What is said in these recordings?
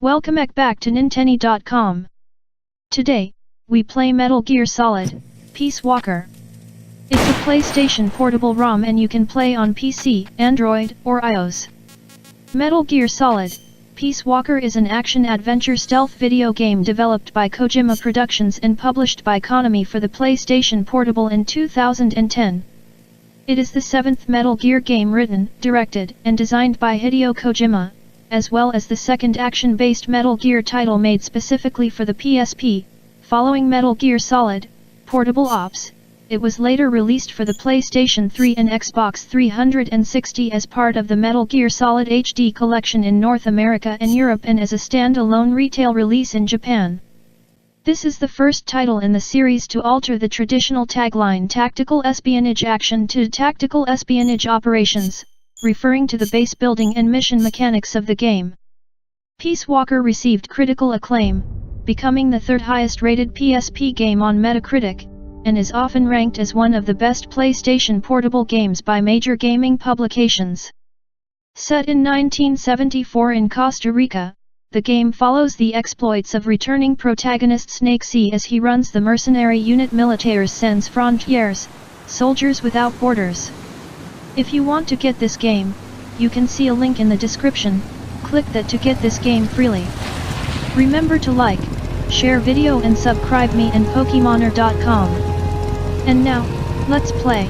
Welcome back to Ninteny.com. Today, we play Metal Gear Solid, Peace Walker. It's a PlayStation portable ROM and you can play on PC, Android, or iOS. Metal Gear Solid, Peace Walker is an action-adventure stealth video game developed by Kojima Productions and published by Konami for the PlayStation Portable in 2010. It is the seventh Metal Gear game written, directed, and designed by Hideo Kojima, as well as the second action-based Metal Gear title made specifically for the PSP. Following Metal Gear Solid, Portable Ops, it was later released for the PlayStation 3 and Xbox 360 as part of the Metal Gear Solid HD collection in North America and Europe and as a standalone retail release in Japan. This is the first title in the series to alter the traditional tagline Tactical Espionage Action to Tactical Espionage Operations, referring to the base building and mission mechanics of the game. Peace Walker received critical acclaim, becoming the third highest rated PSP game on Metacritic, and is often ranked as one of the best PlayStation portable games by major gaming publications. Set in 1974 in Costa Rica, the game follows the exploits of returning protagonist Snake C as he runs the mercenary unit Militaires Sans Frontières, Soldiers Without Borders. If you want to get this game, you can see a link in the description. Click that to get this game freely. Remember to like, share video and subscribe me and Pokemonerdotcom. And now, let's play.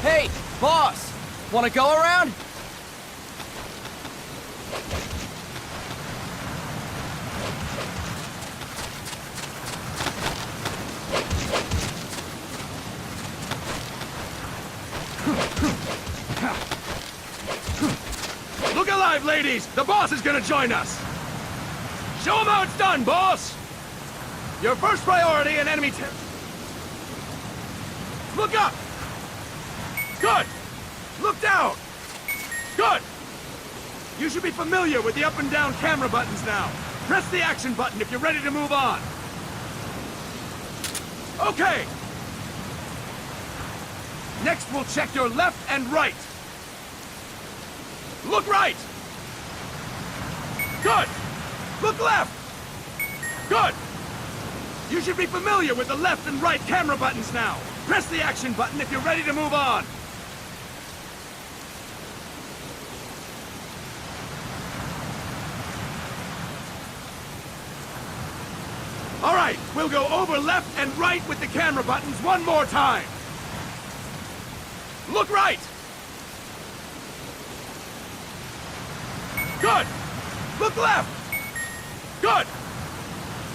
Hey, boss! Wanna go around? Look alive, ladies! The boss is gonna join us! Show him how it's done, boss! Your first priority in enemy Look up! Good! Look down! Good! You should be familiar with the up and down camera buttons now. Press the action button if you're ready to move on. Okay! Next we'll check your left and right. Look right! Good! Look left! Good! You should be familiar with the left and right camera buttons now. Press the action button if you're ready to move on. All right, we'll go over left and right with the camera buttons one more time. Look right! Good! Look left! Good!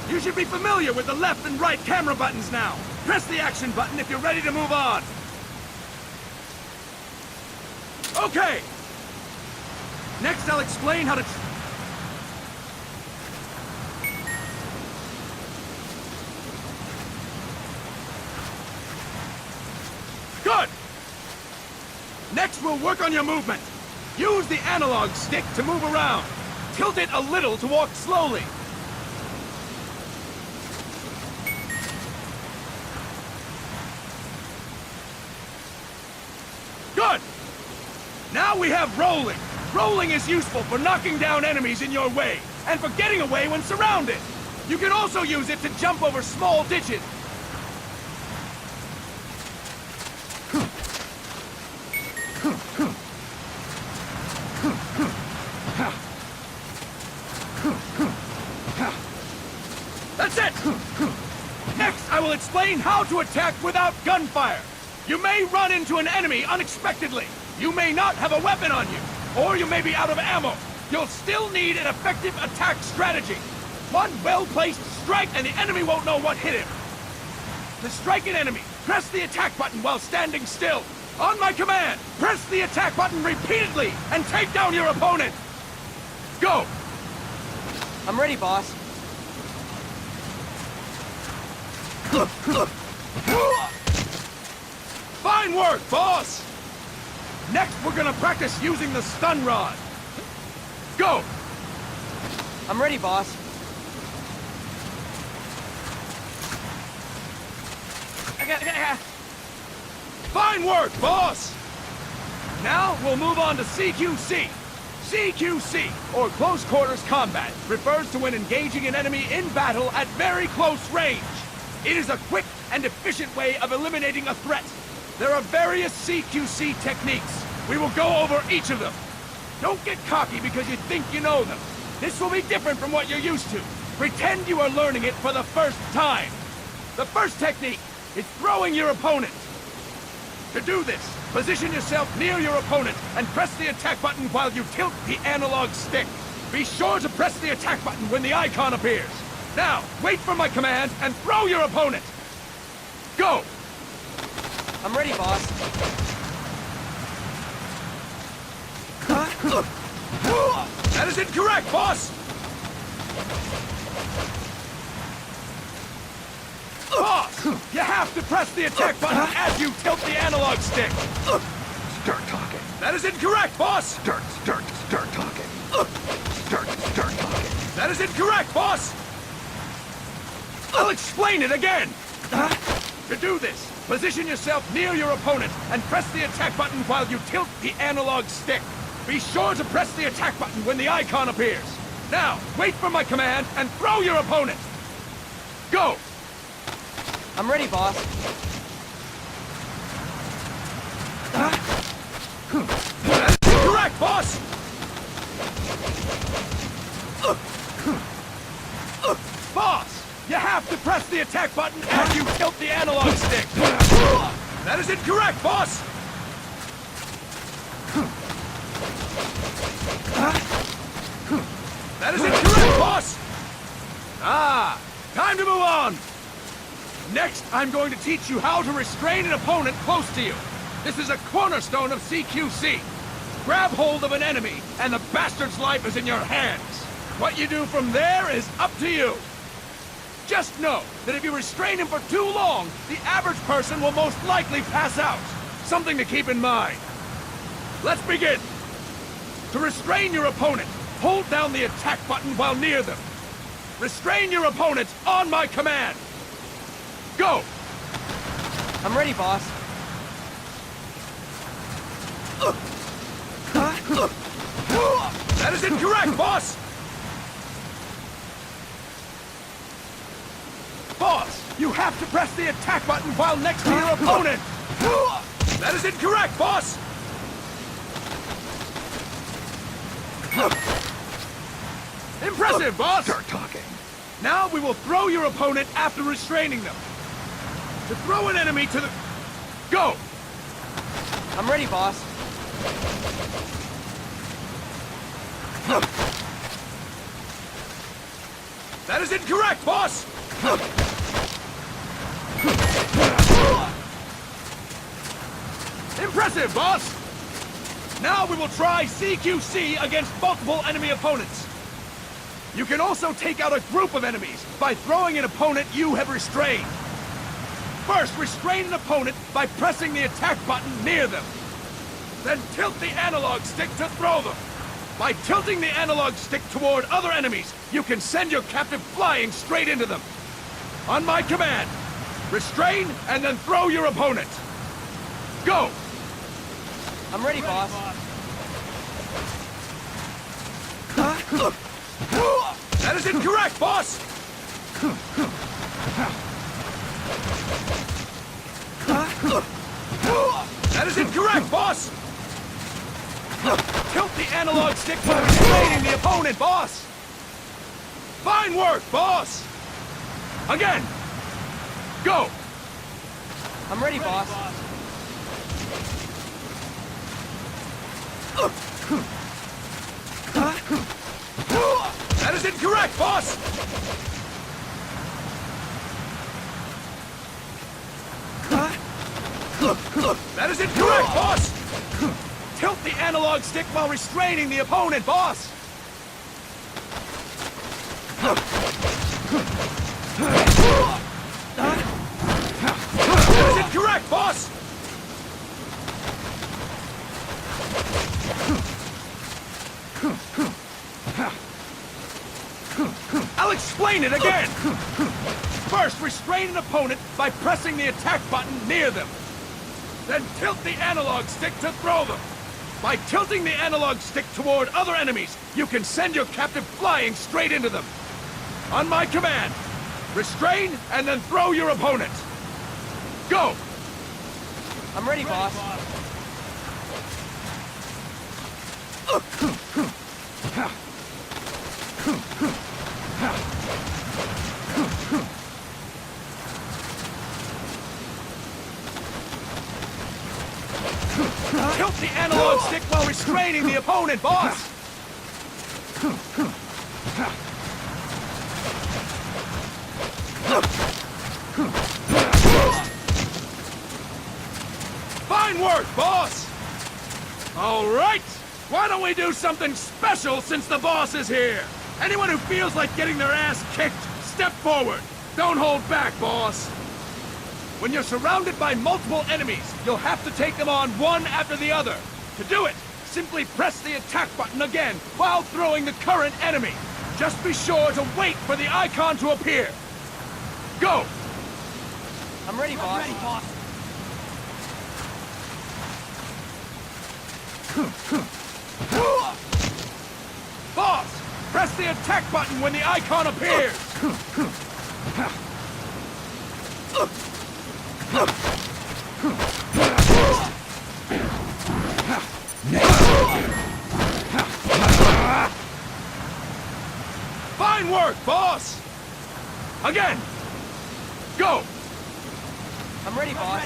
You should be familiar with the left and right camera buttons now. Press the action button if you're ready to move on. Okay! Next I'll explain how to... Good! Next we'll work on your movement. Use the analog stick to move around. Tilt it a little to walk slowly. Good! Now we have rolling. Rolling is useful for knocking down enemies in your way, and for getting away when surrounded. You can also use it to jump over small ditches. That's it! Next, I will explain how to attack without gunfire. You may run into an enemy unexpectedly. You may not have a weapon on you, or you may be out of ammo. You'll still need an effective attack strategy. One well-placed strike and the enemy won't know what hit him. To strike an enemy, press the attack button while standing still. On my command, press the attack button repeatedly and take down your opponent. Go! I'm ready, boss. Fine work, boss! Next, we're gonna practice using the stun rod. Go! I'm ready, boss. Fine work, boss! Now, we'll move on to CQC. CQC, or Close Quarters Combat, refers to when engaging an enemy in battle at very close range. It is a quick and efficient way of eliminating a threat. There are various CQC techniques. We will go over each of them. Don't get cocky because you think you know them. This will be different from what you're used to. Pretend you are learning it for the first time. The first technique is throwing your opponent. To do this, position yourself near your opponent and press the attack button while you tilt the analog stick. Be sure to press the attack button when the icon appears. Now, wait for my command and throw your opponent. Go! I'm ready, boss. That is incorrect, boss! Boss! You have to press the attack button as you tilt the analog stick! Start talking. That is incorrect, boss! Start talking. Start talking. That is incorrect, boss! I'll explain it again! To do this, position yourself near your opponent and press the attack button while you tilt the analog stick. Be sure to press the attack button when the icon appears. Now, wait for my command and throw your opponent! Go! I'm ready, boss. That is incorrect, boss! Boss! You have to press the attack button as you tilt the analog stick! That is incorrect, boss! That is incorrect, boss! Ah! Time to move on! Next, I'm going to teach you how to restrain an opponent close to you. This is a cornerstone of CQC. Grab hold of an enemy, and the bastard's life is in your hands. What you do from there is up to you. Just know that if you restrain him for too long, the average person will most likely pass out. Something to keep in mind. Let's begin. To restrain your opponent, hold down the attack button while near them. Restrain your opponent on my command. Go! I'm ready, boss. That is incorrect, boss! Boss, you have to press the attack button while next to your opponent! That is incorrect, boss! Impressive, boss! Start talking. Now we will throw your opponent after restraining them. To throw an enemy to the... Go! I'm ready, boss. That is incorrect, boss! Impressive, boss! Now we will try CQC against multiple enemy opponents. You can also take out a group of enemies by throwing an opponent you have restrained. First, restrain an opponent by pressing the attack button near them. Then tilt the analog stick to throw them. By tilting the analog stick toward other enemies, you can send your captive flying straight into them. On my command, restrain and then throw your opponent. Go! I'm ready, boss. That is incorrect, boss! That is incorrect, boss! Tilt the analog stick while restraining the opponent, boss! Fine work, boss! Again! Go! I'm ready, boss. That is incorrect, boss! That is incorrect, boss! Tilt the analog stick while restraining the opponent, boss! That is incorrect, boss! I'll explain it again! First, restrain an opponent by pressing the attack button near them. Then tilt the analog stick to throw them. By tilting the analog stick toward other enemies, you can send your captive flying straight into them. On my command, restrain and then throw your opponent. Go! I'm ready, boss. Tilt the analog stick while restraining the opponent, boss! Fine work, boss! All right! Why don't we do something special since the boss is here? Anyone who feels like getting their ass kicked, step forward. Don't hold back, boss. When you're surrounded by multiple enemies, you'll have to take them on one after the other. To do it, simply press the attack button again while throwing the current enemy. Just be sure to wait for the icon to appear. Go! I'm ready, boss. Boss, press the attack button when the icon appears. Fine work, boss! Again! Go! I'm ready, boss.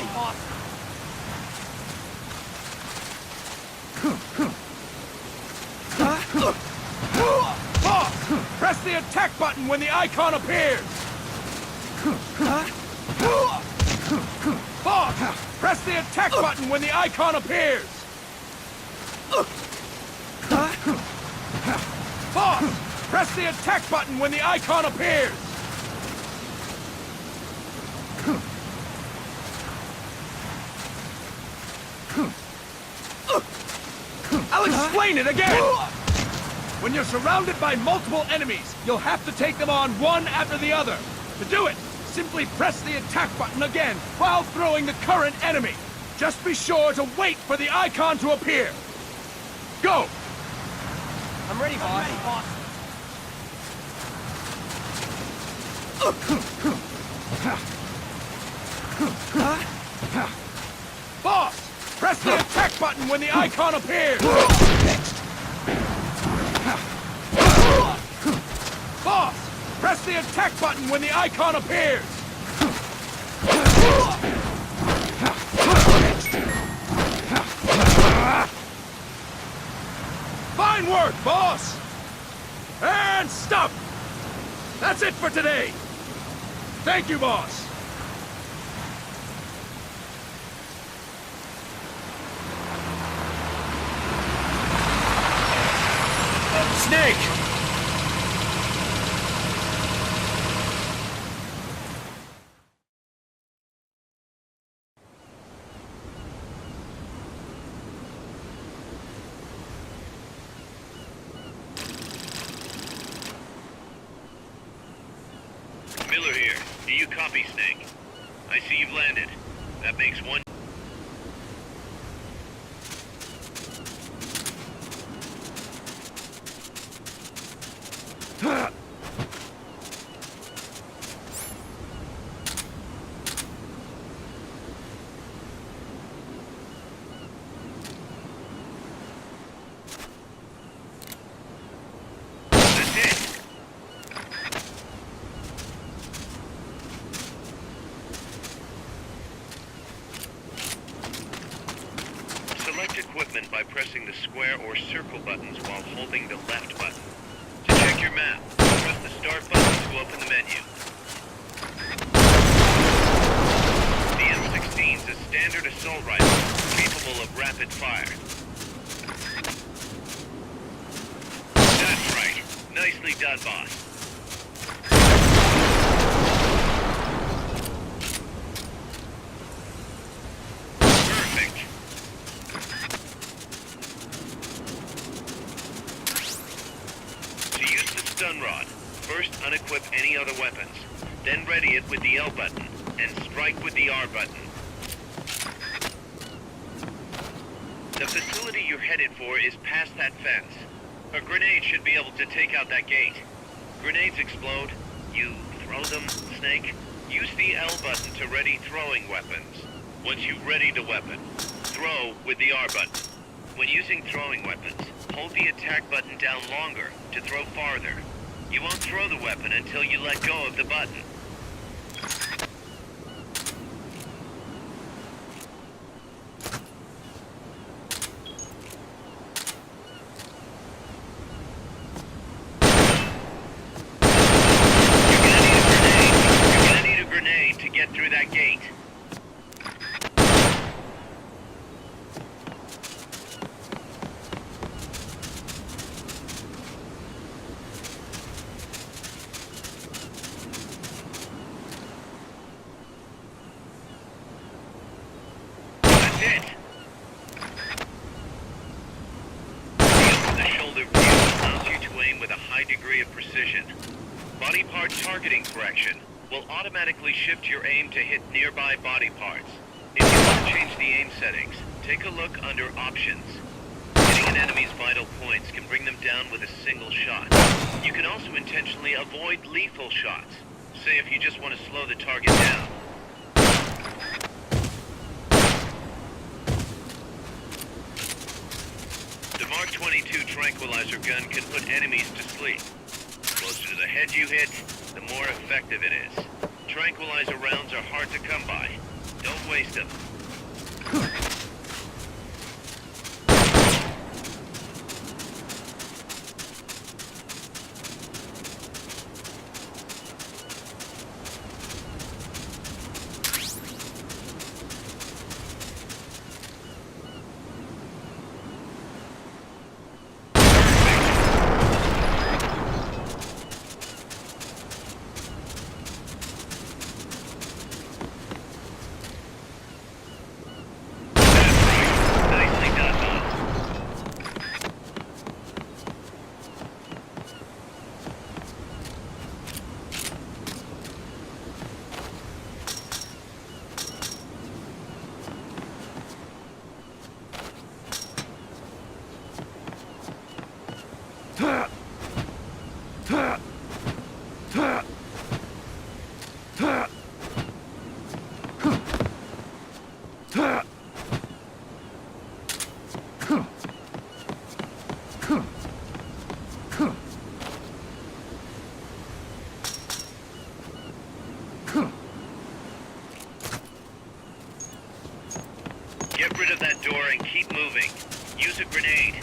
Boss! Press the attack button when the icon appears! Boss! Press the attack button when the icon appears! Boss! Press the attack button when the icon appears! I'll explain it again! When you're surrounded by multiple enemies, you'll have to take them on one after the other. To do it, simply press the attack button again while throwing the current enemy. Just be sure to wait for the icon to appear. Go! I'm ready, boss. Boss! Press the attack button when the icon appears! Boss! Press the attack button when the icon appears! Fine work, boss! And stop! That's it for today! Thank you, boss! Snake! Miller here. Do you copy, Snake? I see you've landed. That makes one... pressing the square or circle buttons while holding the left button. To check your map, press the start button to open the menu. The M16 is a standard assault rifle, capable of rapid fire. That's right. Nicely done, boss. Perfect. To use the stun rod, first unequip any other weapons, then ready it with the L button, and strike with the R button. The facility you're headed for is past that fence. A grenade should be able to take out that gate. Grenades explode. You throw them, Snake. Use the L button to ready throwing weapons. Once you ready the weapon, throw with the R button. When using throwing weapons, hold the attack button down longer to throw farther. You won't throw the weapon until you let go of the button. Through that gate. That's it. The shoulder view allows you to aim with a high degree of precision. Body part targeting correction will automatically shift your aim to hit nearby body parts. If you want to change the aim settings, take a look under Options. Hitting an enemy's vital points can bring them down with a single shot. You can also intentionally avoid lethal shots, say if you just want to slow the target down. The Mark 22 tranquilizer gun can put enemies to sleep. The closer to the head you hit, the more effective it is. Tranquilizer rounds are hard to come by. Don't waste them. Get rid of that door and keep moving. Use a grenade.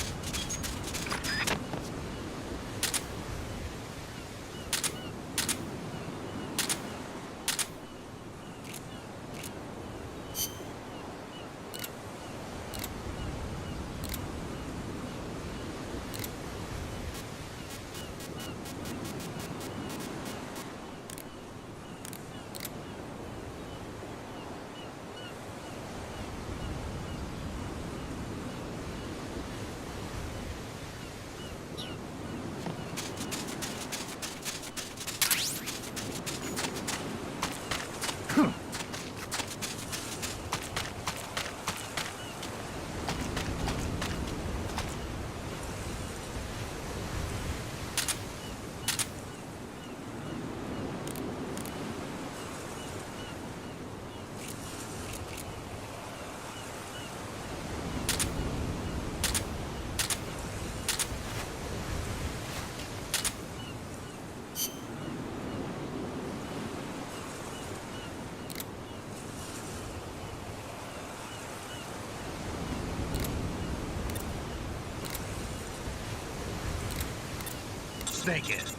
Snake in.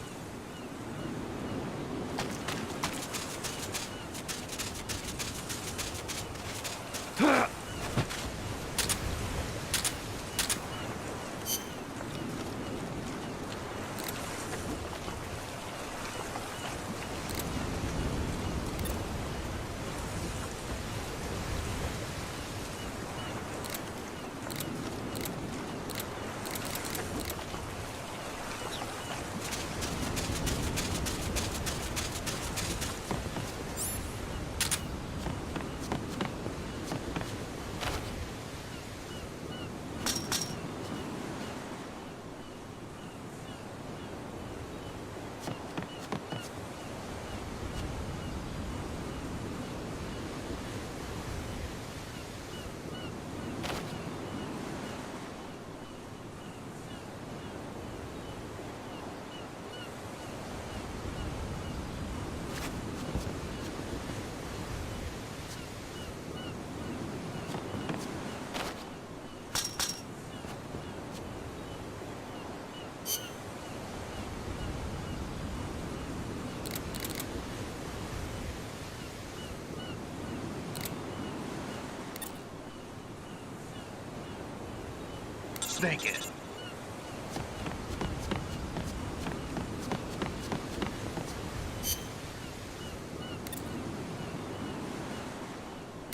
Snake in.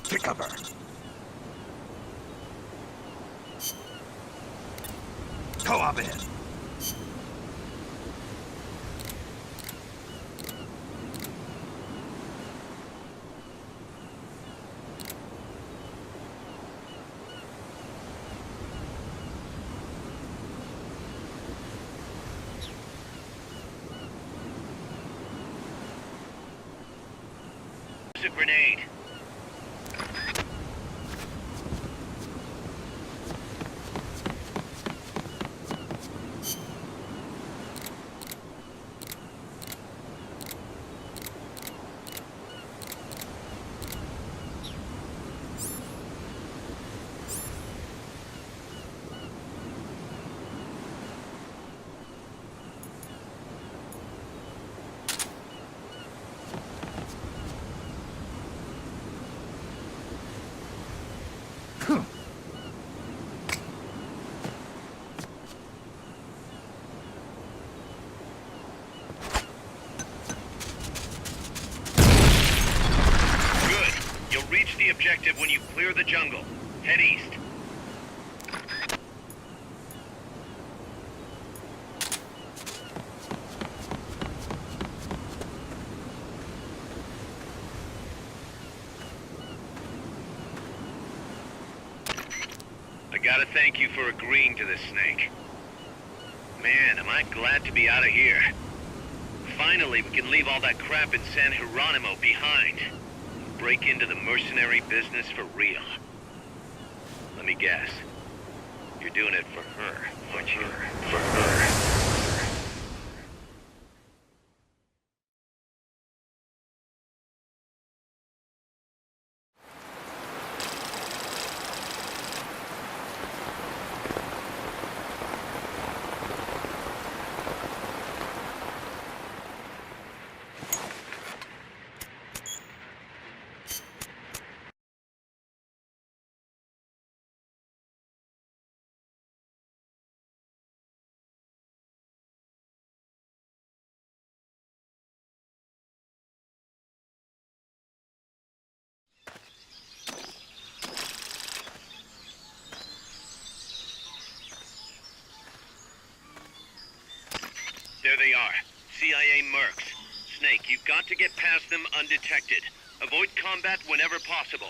Take cover. Co-op in. A grenade. Reach the objective when you clear the jungle. Head east. I gotta thank you for agreeing to this, Snake. Man, am I glad to be out of here. Finally, we can leave all that crap in San Geronimo behind. Break into the mercenary business for real. Let me guess. You're doing it for her, aren't you? For her. There they are. CIA mercs. Snake, you've got to get past them undetected. Avoid combat whenever possible.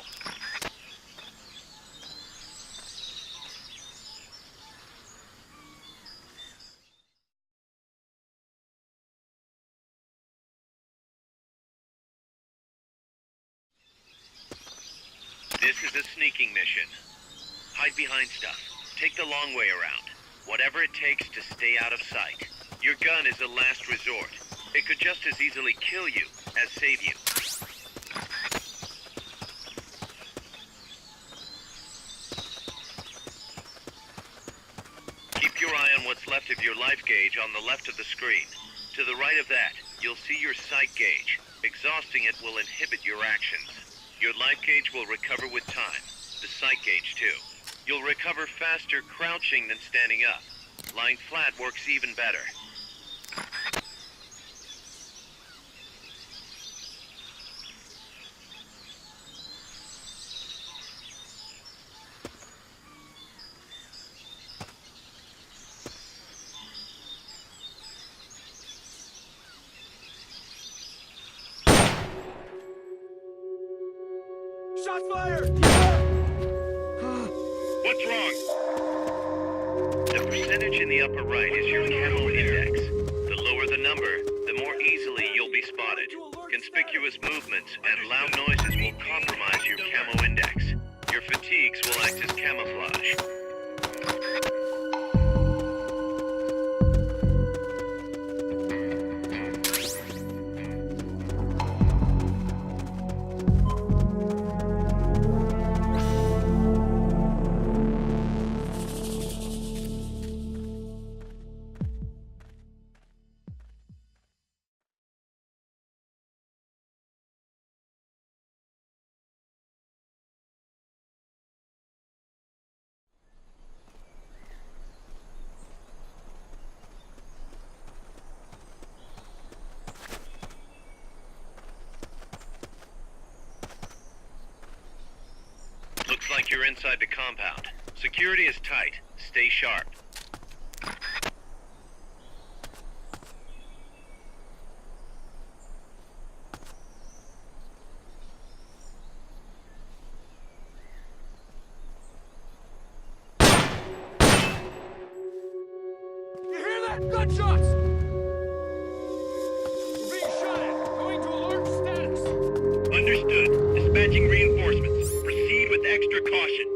This is a sneaking mission. Hide behind stuff. Take the long way around. Whatever it takes to stay out of sight. Your gun is a last resort. It could just as easily kill you as save you. Keep your eye on what's left of your life gauge on the left of the screen. To the right of that, you'll see your sight gauge. Exhausting it will inhibit your actions. Your life gauge will recover with time. The sight gauge too. You'll recover faster crouching than standing up. Lying flat works even better. Shots fired! What's wrong? The percentage in the upper right is your camo index. The lower the number, the more easily you'll be spotted. Conspicuous movements and loud noises will compromise your camo index. Your fatigues will act as camouflage. Looks like you're inside the compound. Security is tight. Stay sharp. You hear that? Gunshots! We're being shot at. Going to alert status. Understood. Dispatching reinforcements. Proceed with extra caution.